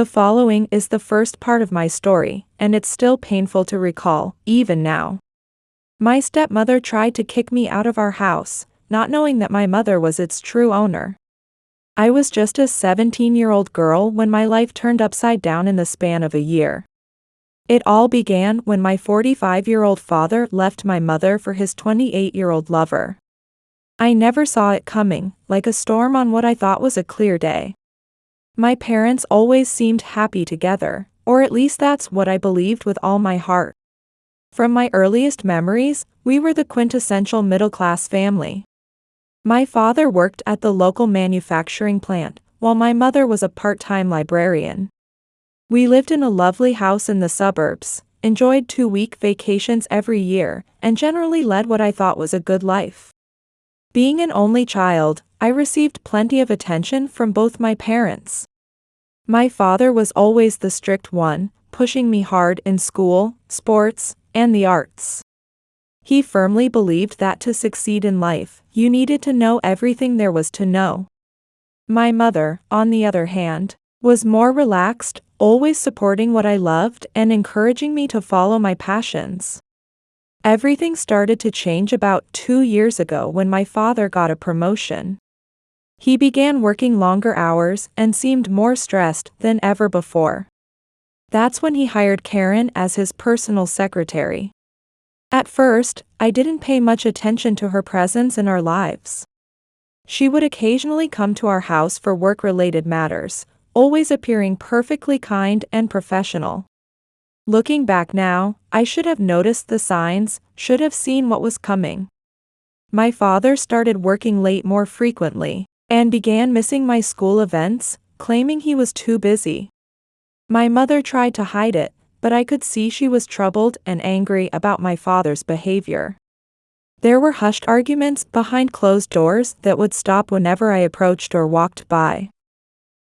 The following is the first part of my story, and it's still painful to recall, even now. My stepmother tried to kick me out of our house, not knowing that my mother was its true owner. I was just a 17-year-old girl when my life turned upside down in the span of a year. It all began when my 45-year-old father left my mother for his 28-year-old lover. I never saw it coming, like a storm on what I thought was a clear day. My parents always seemed happy together, or at least that's what I believed with all my heart. From my earliest memories, we were the quintessential middle-class family. My father worked at the local manufacturing plant, while my mother was a part-time librarian. We lived in a lovely house in the suburbs, enjoyed 2-week vacations every year, and generally led what I thought was a good life. Being an only child, I received plenty of attention from both my parents. My father was always the strict one, pushing me hard in school, sports, and the arts. He firmly believed that to succeed in life, you needed to know everything there was to know. My mother, on the other hand, was more relaxed, always supporting what I loved and encouraging me to follow my passions. Everything started to change about 2 years ago when my father got a promotion. He began working longer hours and seemed more stressed than ever before. That's when he hired Karen as his personal secretary. At first, I didn't pay much attention to her presence in our lives. She would occasionally come to our house for work-related matters, always appearing perfectly kind and professional. Looking back now, I should have noticed the signs, should have seen what was coming. My father started working late more frequently, and began missing my school events, claiming he was too busy. My mother tried to hide it, but I could see she was troubled and angry about my father's behavior. There were hushed arguments behind closed doors that would stop whenever I approached or walked by.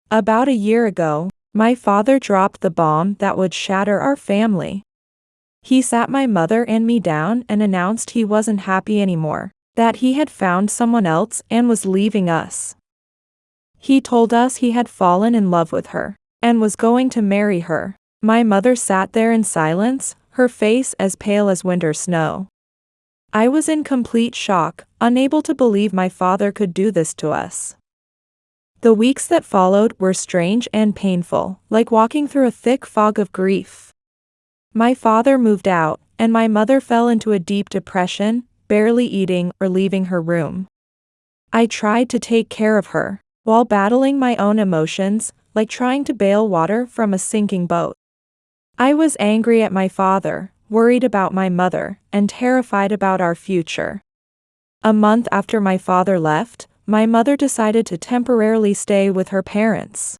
About a year ago, my father dropped the bomb that would shatter our family. He sat my mother and me down and announced he wasn't happy anymore, that he had found someone else and was leaving us. He told us he had fallen in love with her, and was going to marry her. My mother sat there in silence, her face as pale as winter snow. I was in complete shock, unable to believe my father could do this to us. The weeks that followed were strange and painful, like walking through a thick fog of grief. My father moved out, and my mother fell into a deep depression, barely eating or leaving her room. I tried to take care of her, while battling my own emotions, like trying to bail water from a sinking boat. I was angry at my father, worried about my mother, and terrified about our future. A month after my father left, my mother decided to temporarily stay with her parents.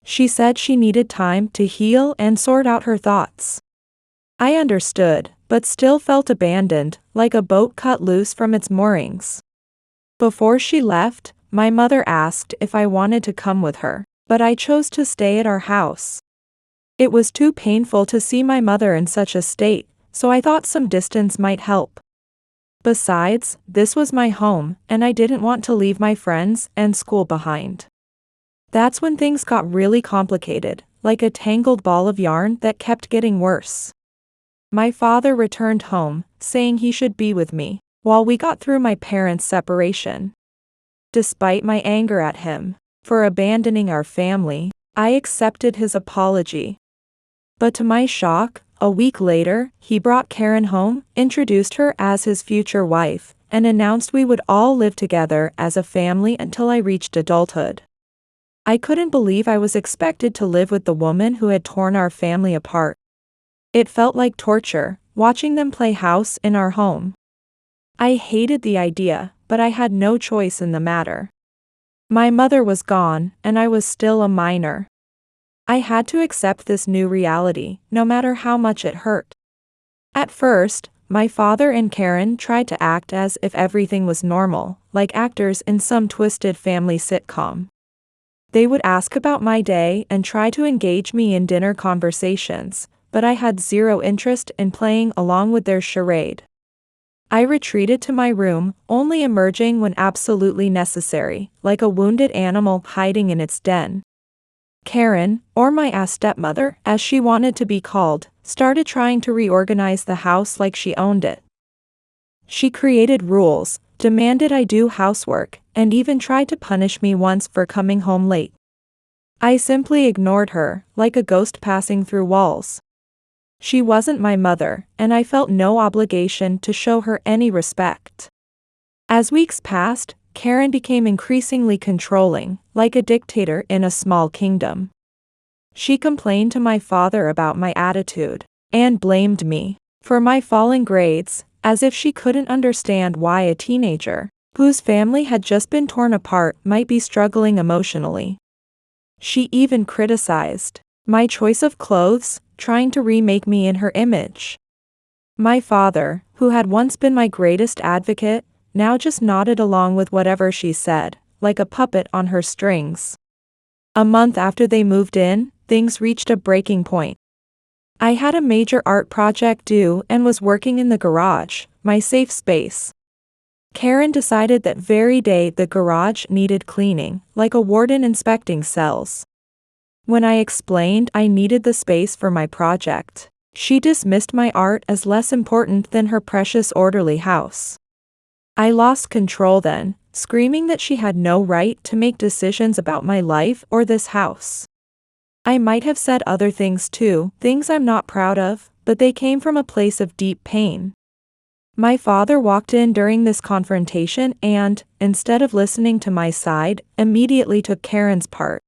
She said she needed time to heal and sort out her thoughts. I understood, but still felt abandoned, like a boat cut loose from its moorings. Before she left, my mother asked if I wanted to come with her, but I chose to stay at our house. It was too painful to see my mother in such a state, so I thought some distance might help. Besides, this was my home, and I didn't want to leave my friends and school behind. That's when things got really complicated, like a tangled ball of yarn that kept getting worse. My father returned home, saying he should be with me, while we got through my parents' separation. Despite my anger at him for abandoning our family, I accepted his apology. But to my shock, a week later, he brought Karen home, introduced her as his future wife, and announced we would all live together as a family until I reached adulthood. I couldn't believe I was expected to live with the woman who had torn our family apart. It felt like torture, watching them play house in our home. I hated the idea, but I had no choice in the matter. My mother was gone, and I was still a minor. I had to accept this new reality, no matter how much it hurt. At first, my father and Karen tried to act as if everything was normal, like actors in some twisted family sitcom. They would ask about my day and try to engage me in dinner conversations, but I had zero interest in playing along with their charade. I retreated to my room, only emerging when absolutely necessary, like a wounded animal hiding in its den. Karen, or my stepmother, as she wanted to be called, started trying to reorganize the house like she owned it. She created rules, demanded I do housework, and even tried to punish me once for coming home late. I simply ignored her, like a ghost passing through walls. She wasn't my mother, and I felt no obligation to show her any respect. As weeks passed, Karen became increasingly controlling, like a dictator in a small kingdom. She complained to my father about my attitude, and blamed me for my falling grades, as if she couldn't understand why a teenager, whose family had just been torn apart, might be struggling emotionally. She even criticized my choice of clothes, trying to remake me in her image. My father, who had once been my greatest advocate, now just nodded along with whatever she said, like a puppet on her strings. A month after they moved in, things reached a breaking point. I had a major art project due and was working in the garage, my safe space. Karen decided that very day the garage needed cleaning, like a warden inspecting cells. When I explained I needed the space for my project, she dismissed my art as less important than her precious orderly house. I lost control then, screaming that she had no right to make decisions about my life or this house. I might have said other things too, things I'm not proud of, but they came from a place of deep pain. My father walked in during this confrontation and, instead of listening to my side, immediately took Karen's part.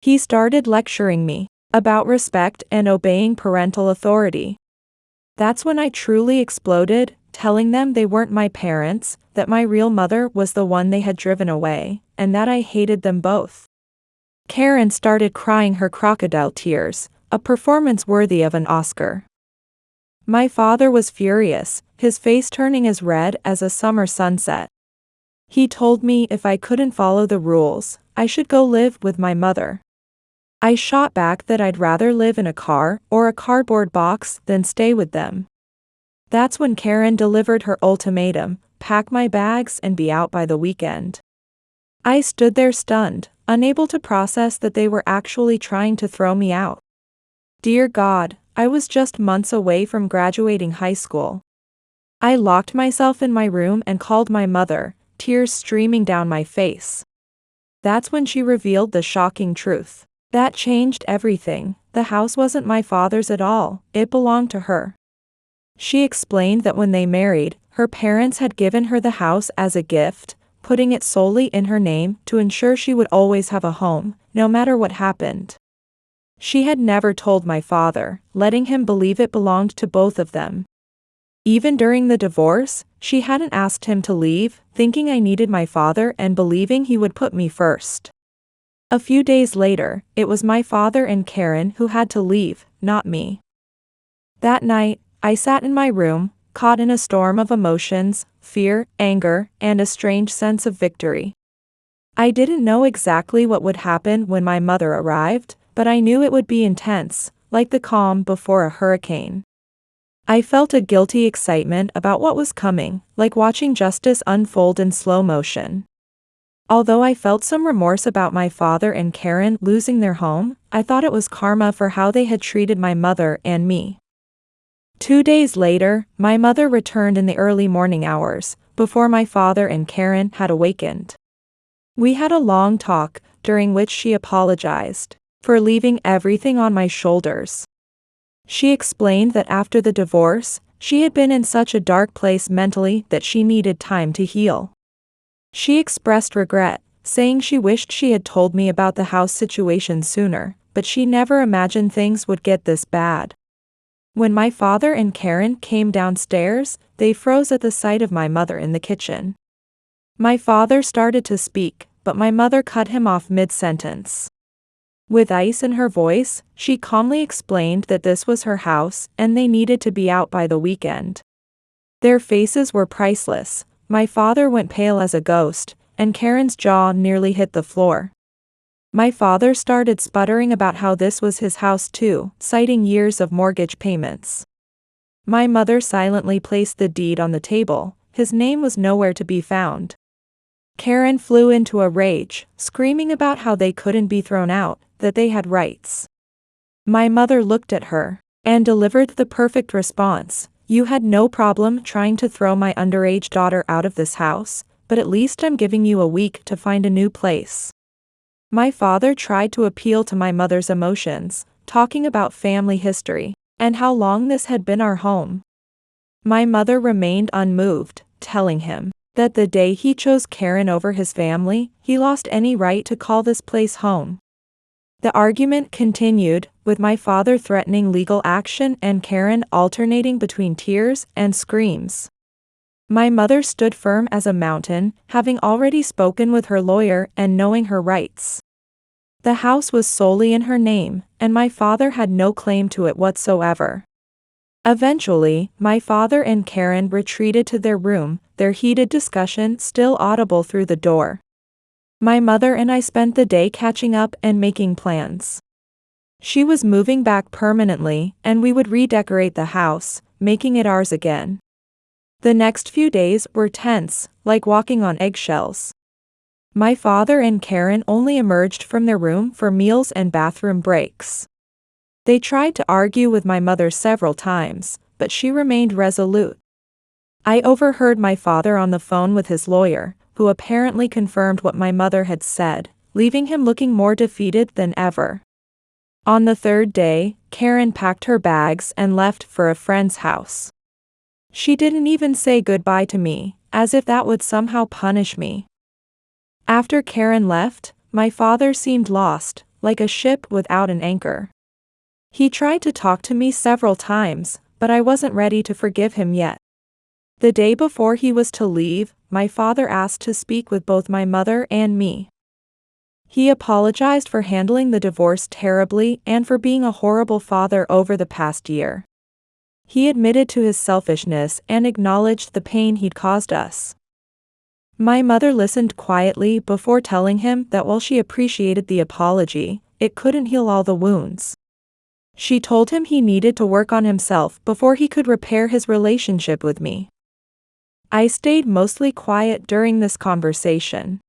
He started lecturing me about respect and obeying parental authority. That's when I truly exploded, telling them they weren't my parents, that my real mother was the one they had driven away, and that I hated them both. Karen started crying her crocodile tears, a performance worthy of an Oscar. My father was furious, his face turning as red as a summer sunset. He told me if I couldn't follow the rules, I should go live with my mother. I shot back that I'd rather live in a car or a cardboard box than stay with them. That's when Karen delivered her ultimatum: pack my bags and be out by the weekend. I stood there stunned, unable to process that they were actually trying to throw me out. Dear God, I was just months away from graduating high school. I locked myself in my room and called my mother, tears streaming down my face. That's when she revealed the shocking truth. That changed everything. The house wasn't my father's at all, it belonged to her. She explained that when they married, her parents had given her the house as a gift, putting it solely in her name to ensure she would always have a home, no matter what happened. She had never told my father, letting him believe it belonged to both of them. Even during the divorce, she hadn't asked him to leave, thinking I needed my father and believing he would put me first. A few days later, it was my father and Karen who had to leave, not me. That night, I sat in my room, caught in a storm of emotions, fear, anger, and a strange sense of victory. I didn't know exactly what would happen when my mother arrived, but I knew it would be intense, like the calm before a hurricane. I felt a guilty excitement about what was coming, like watching justice unfold in slow motion. Although I felt some remorse about my father and Karen losing their home, I thought it was karma for how they had treated my mother and me. 2 days later, my mother returned in the early morning hours, before my father and Karen had awakened. We had a long talk, during which she apologized for leaving everything on my shoulders. She explained that after the divorce, she had been in such a dark place mentally that she needed time to heal. She expressed regret, saying she wished she had told me about the house situation sooner, but she never imagined things would get this bad. When my father and Karen came downstairs, they froze at the sight of my mother in the kitchen. My father started to speak, but my mother cut him off mid-sentence. With ice in her voice, she calmly explained that this was her house and they needed to be out by the weekend. Their faces were priceless. My father went pale as a ghost, and Karen's jaw nearly hit the floor. My father started sputtering about how this was his house too, citing years of mortgage payments. My mother silently placed the deed on the table. His name was nowhere to be found. Karen flew into a rage, screaming about how they couldn't be thrown out, that they had rights. My mother looked at her and delivered the perfect response. You had no problem trying to throw my underage daughter out of this house, but at least I'm giving you a week to find a new place. My father tried to appeal to my mother's emotions, talking about family history and how long this had been our home. My mother remained unmoved, telling him that the day he chose Karen over his family, he lost any right to call this place home. The argument continued, with my father threatening legal action and Karen alternating between tears and screams. My mother stood firm as a mountain, having already spoken with her lawyer and knowing her rights. The house was solely in her name, and my father had no claim to it whatsoever. Eventually, my father and Karen retreated to their room, their heated discussion still audible through the door. My mother and I spent the day catching up and making plans. She was moving back permanently, and we would redecorate the house, making it ours again. The next few days were tense, like walking on eggshells. My father and Karen only emerged from their room for meals and bathroom breaks. They tried to argue with my mother several times, but she remained resolute. I overheard my father on the phone with his lawyer, who apparently confirmed what my mother had said, leaving him looking more defeated than ever. On the third day, Karen packed her bags and left for a friend's house. She didn't even say goodbye to me, as if that would somehow punish me. After Karen left, my father seemed lost, like a ship without an anchor. He tried to talk to me several times, but I wasn't ready to forgive him yet. The day before he was to leave, my father asked to speak with both my mother and me. He apologized for handling the divorce terribly and for being a horrible father over the past year. He admitted to his selfishness and acknowledged the pain he'd caused us. My mother listened quietly before telling him that while she appreciated the apology, it couldn't heal all the wounds. She told him he needed to work on himself before he could repair his relationship with me. I stayed mostly quiet during this conversation.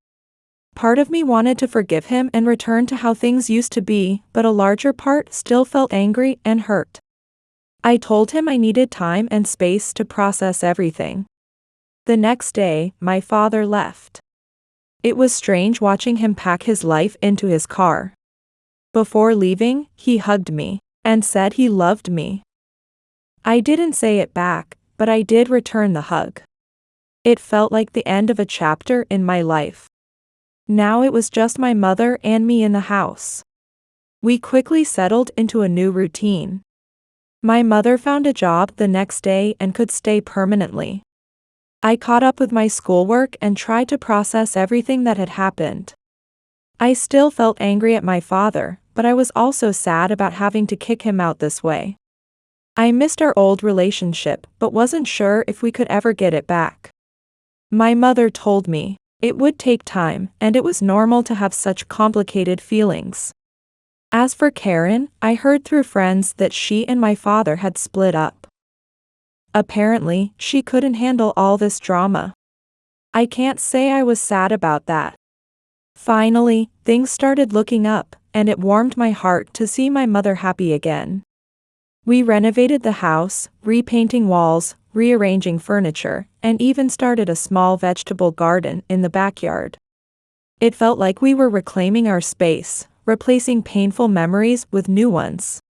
Part of me wanted to forgive him and return to how things used to be, but a larger part still felt angry and hurt. I told him I needed time and space to process everything. The next day, my father left. It was strange watching him pack his life into his car. Before leaving, he hugged me and said he loved me. I didn't say it back, but I did return the hug. It felt like the end of a chapter in my life. Now it was just my mother and me in the house. We quickly settled into a new routine. My mother found a job the next day and could stay permanently. I caught up with my schoolwork and tried to process everything that had happened. I still felt angry at my father, but I was also sad about having to kick him out this way. I missed our old relationship, but wasn't sure if we could ever get it back. My mother told me it would take time, and it was normal to have such complicated feelings. As for Karen, I heard through friends that she and my father had split up. Apparently, she couldn't handle all this drama. I can't say I was sad about that. Finally, things started looking up, and it warmed my heart to see my mother happy again. We renovated the house, repainting walls, rearranging furniture, and even started a small vegetable garden in the backyard. It felt like we were reclaiming our space, replacing painful memories with new ones.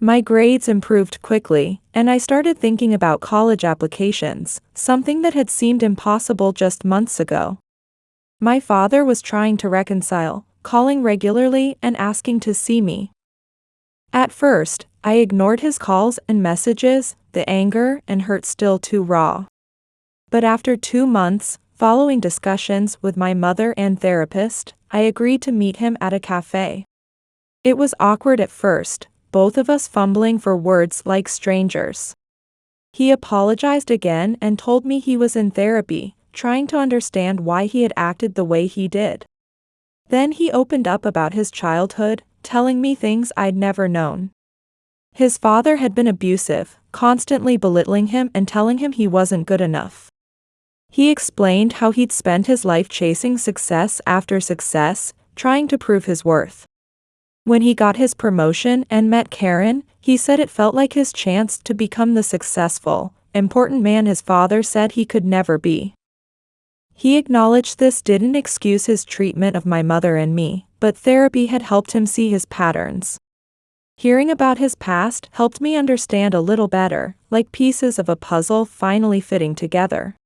My grades improved quickly, and I started thinking about college applications, something that had seemed impossible just months ago. My father was trying to reconcile, calling regularly and asking to see me. At first, I ignored his calls and messages, the anger and hurt still too raw. But after 2 months, following discussions with my mother and therapist, I agreed to meet him at a cafe. It was awkward at first, both of us fumbling for words like strangers. He apologized again and told me he was in therapy, trying to understand why he had acted the way he did. Then he opened up about his childhood, telling me things I'd never known. His father had been abusive, constantly belittling him and telling him he wasn't good enough. He explained how he'd spent his life chasing success after success, trying to prove his worth. When he got his promotion and met Karen, he said it felt like his chance to become the successful, important man his father said he could never be. He acknowledged this didn't excuse his treatment of my mother and me, but therapy had helped him see his patterns. Hearing about his past helped me understand a little better, like pieces of a puzzle finally fitting together.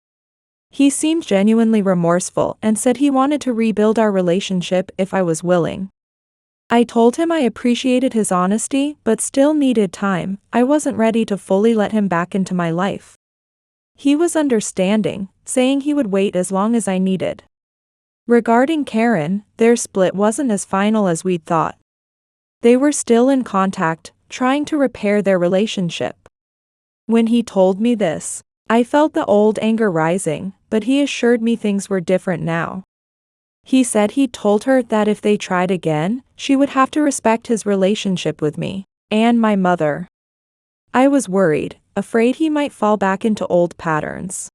He seemed genuinely remorseful and said he wanted to rebuild our relationship if I was willing. I told him I appreciated his honesty but still needed time. I wasn't ready to fully let him back into my life. He was understanding, saying he would wait as long as I needed. Regarding Karen, their split wasn't as final as we'd thought. They were still in contact, trying to repair their relationship. When he told me this, I felt the old anger rising, but he assured me things were different now. He said he'd told her that if they tried again, she would have to respect his relationship with me and my mother. I was worried, afraid he might fall back into old patterns.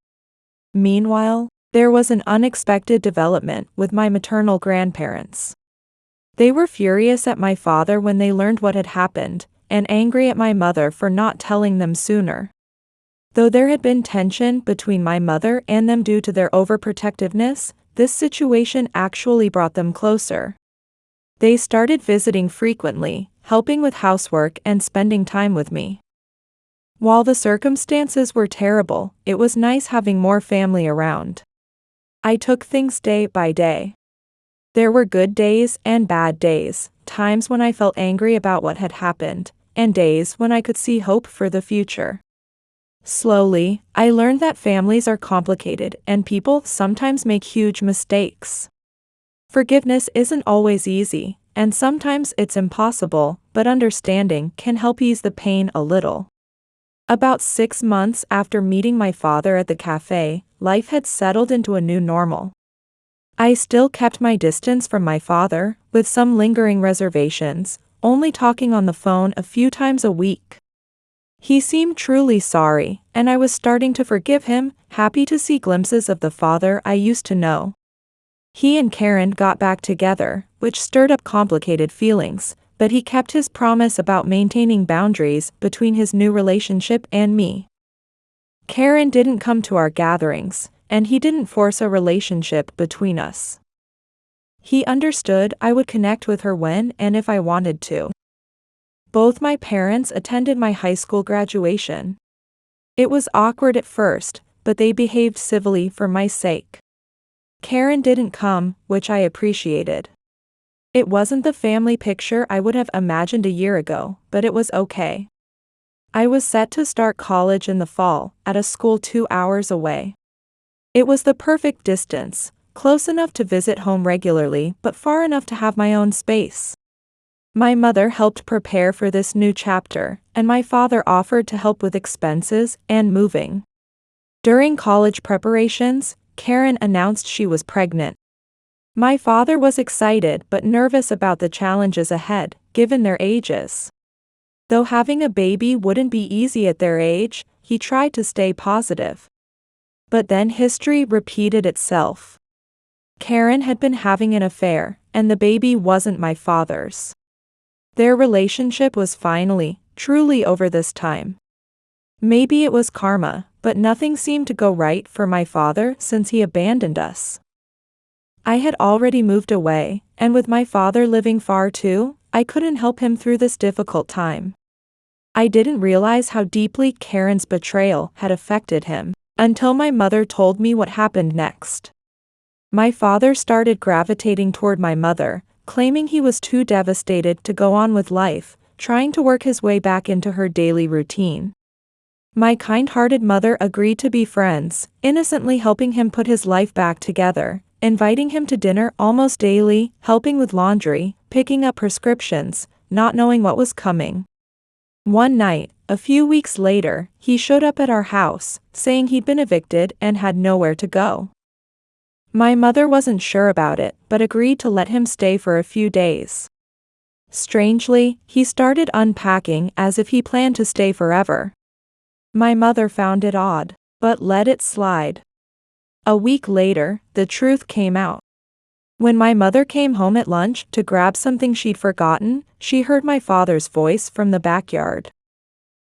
Meanwhile, there was an unexpected development with my maternal grandparents. They were furious at my father when they learned what had happened, and angry at my mother for not telling them sooner. Though there had been tension between my mother and them due to their overprotectiveness, this situation actually brought them closer. They started visiting frequently, helping with housework and spending time with me. While the circumstances were terrible, it was nice having more family around. I took things day by day. There were good days and bad days, times when I felt angry about what had happened, and days when I could see hope for the future. Slowly, I learned that families are complicated and people sometimes make huge mistakes. Forgiveness isn't always easy, and sometimes it's impossible, but understanding can help ease the pain a little. About 6 months after meeting my father at the cafe, life had settled into a new normal. I still kept my distance from my father, with some lingering reservations, only talking on the phone a few times a week. He seemed truly sorry, and I was starting to forgive him, happy to see glimpses of the father I used to know. He and Karen got back together, which stirred up complicated feelings, but he kept his promise about maintaining boundaries between his new relationship and me. Karen didn't come to our gatherings, and he didn't force a relationship between us. He understood I would connect with her when and if I wanted to. Both my parents attended my high school graduation. It was awkward at first, but they behaved civilly for my sake. Karen didn't come, which I appreciated. It wasn't the family picture I would have imagined a year ago, but it was okay. I was set to start college in the fall, at a school 2 hours away. It was the perfect distance, close enough to visit home regularly but far enough to have my own space. My mother helped prepare for this new chapter, and my father offered to help with expenses and moving. During college preparations, Karen announced she was pregnant. My father was excited but nervous about the challenges ahead, given their ages. Though having a baby wouldn't be easy at their age, he tried to stay positive. But then history repeated itself. Karen had been having an affair, and the baby wasn't my father's. Their relationship was finally, truly over this time. Maybe it was karma, but nothing seemed to go right for my father since he abandoned us. I had already moved away, and with my father living far too, I couldn't help him through this difficult time. I didn't realize how deeply Karen's betrayal had affected him, until my mother told me what happened next. My father started gravitating toward my mother, claiming he was too devastated to go on with life, trying to work his way back into her daily routine. My kind-hearted mother agreed to be friends, innocently helping him put his life back together, inviting him to dinner almost daily, helping with laundry, picking up prescriptions, not knowing what was coming. One night, a few weeks later, he showed up at our house, saying he'd been evicted and had nowhere to go. My mother wasn't sure about it, but agreed to let him stay for a few days. Strangely, he started unpacking as if he planned to stay forever. My mother found it odd, but let it slide. A week later, the truth came out. When my mother came home at lunch to grab something she'd forgotten, she heard my father's voice from the backyard.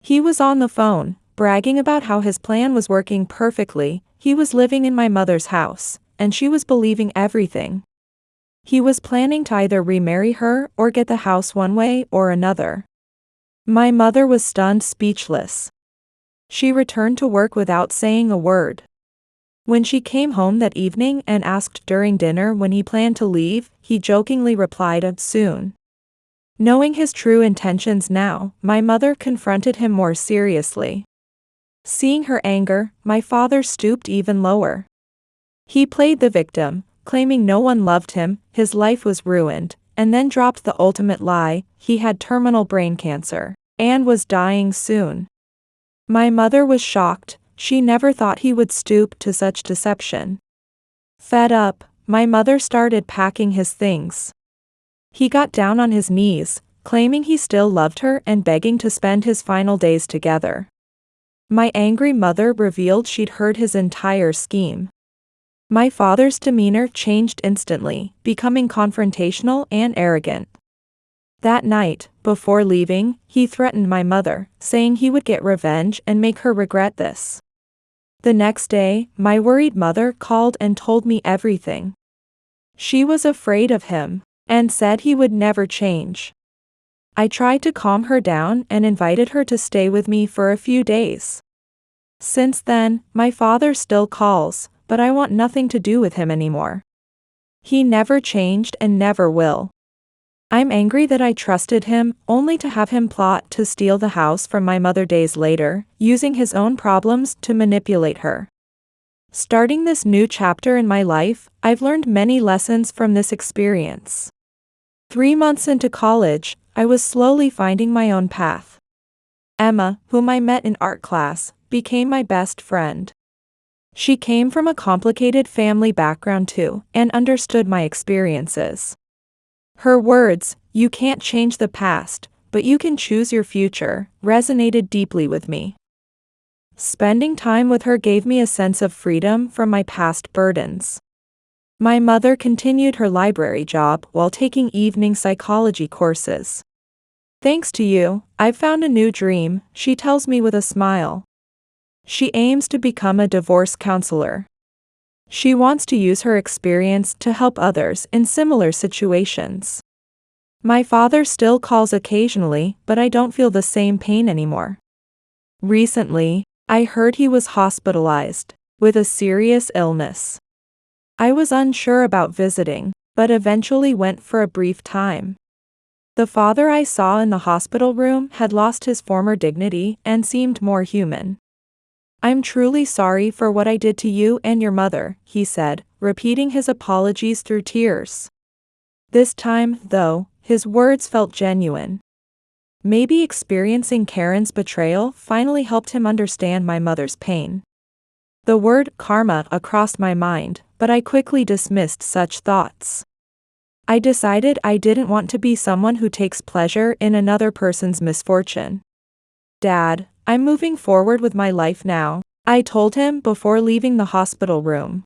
He was on the phone, bragging about how his plan was working perfectly. He was living in my mother's house, and she was believing everything. He was planning to either remarry her or get the house one way or another. My mother was stunned, speechless. She returned to work without saying a word. When she came home that evening and asked during dinner when he planned to leave, he jokingly replied, "Soon." Knowing his true intentions now, my mother confronted him more seriously. Seeing her anger, my father stooped even lower. He played the victim, claiming no one loved him, his life was ruined, and then dropped the ultimate lie: he had terminal brain cancer and was dying soon. My mother was shocked. She never thought he would stoop to such deception. Fed up, my mother started packing his things. He got down on his knees, claiming he still loved her and begging to spend his final days together. My angry mother revealed she'd heard his entire scheme. My father's demeanor changed instantly, becoming confrontational and arrogant. That night, before leaving, he threatened my mother, saying he would get revenge and make her regret this. The next day, my worried mother called and told me everything. She was afraid of him and said he would never change. I tried to calm her down and invited her to stay with me for a few days. Since then, my father still calls, but I want nothing to do with him anymore. He never changed and never will. I'm angry that I trusted him, only to have him plot to steal the house from my mother days later, using his own problems to manipulate her. Starting this new chapter in my life, I've learned many lessons from this experience. 3 months into college, I was slowly finding my own path. Emma, whom I met in art class, became my best friend. She came from a complicated family background too, and understood my experiences. Her words, "You can't change the past, but you can choose your future," resonated deeply with me. Spending time with her gave me a sense of freedom from my past burdens. My mother continued her library job while taking evening psychology courses. "Thanks to you, I've found a new dream," she tells me with a smile. She aims to become a divorce counselor. She wants to use her experience to help others in similar situations. My father still calls occasionally, but I don't feel the same pain anymore. Recently, I heard he was hospitalized with a serious illness. I was unsure about visiting, but eventually went for a brief time. The father I saw in the hospital room had lost his former dignity and seemed more human. "I'm truly sorry for what I did to you and your mother," he said, repeating his apologies through tears. This time, though, his words felt genuine. Maybe experiencing Karen's betrayal finally helped him understand my mother's pain. The word karma crossed my mind, but I quickly dismissed such thoughts. I decided I didn't want to be someone who takes pleasure in another person's misfortune. "Dad, I'm moving forward with my life now," I told him before leaving the hospital room.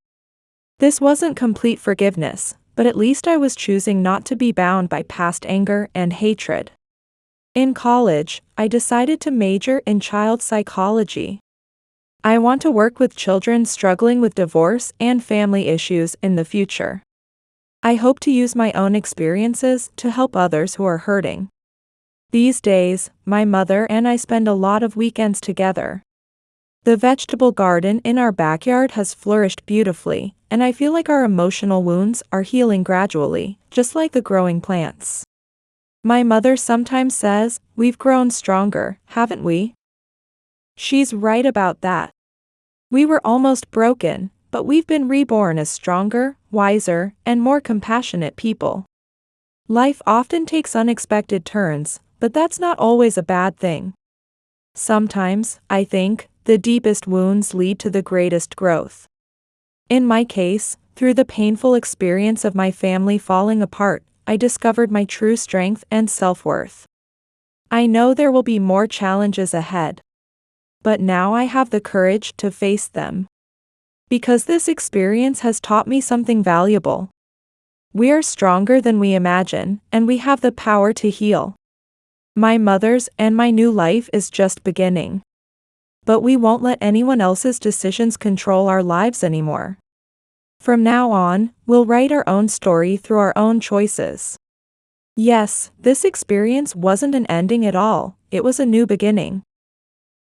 This wasn't complete forgiveness, but at least I was choosing not to be bound by past anger and hatred. In college, I decided to major in child psychology. I want to work with children struggling with divorce and family issues in the future. I hope to use my own experiences to help others who are hurting. These days, my mother and I spend a lot of weekends together. The vegetable garden in our backyard has flourished beautifully, and I feel like our emotional wounds are healing gradually, just like the growing plants. My mother sometimes says, "We've grown stronger, haven't we?" She's right about that. We were almost broken, but we've been reborn as stronger, wiser, and more compassionate people. Life often takes unexpected turns, but that's not always a bad thing. Sometimes, I think, the deepest wounds lead to the greatest growth. In my case, through the painful experience of my family falling apart, I discovered my true strength and self-worth. I know there will be more challenges ahead. But now I have the courage to face them. Because this experience has taught me something valuable. We are stronger than we imagine, and we have the power to heal. My mother's and my new life is just beginning. But we won't let anyone else's decisions control our lives anymore. From now on, we'll write our own story through our own choices. Yes, this experience wasn't an ending at all, it was a new beginning.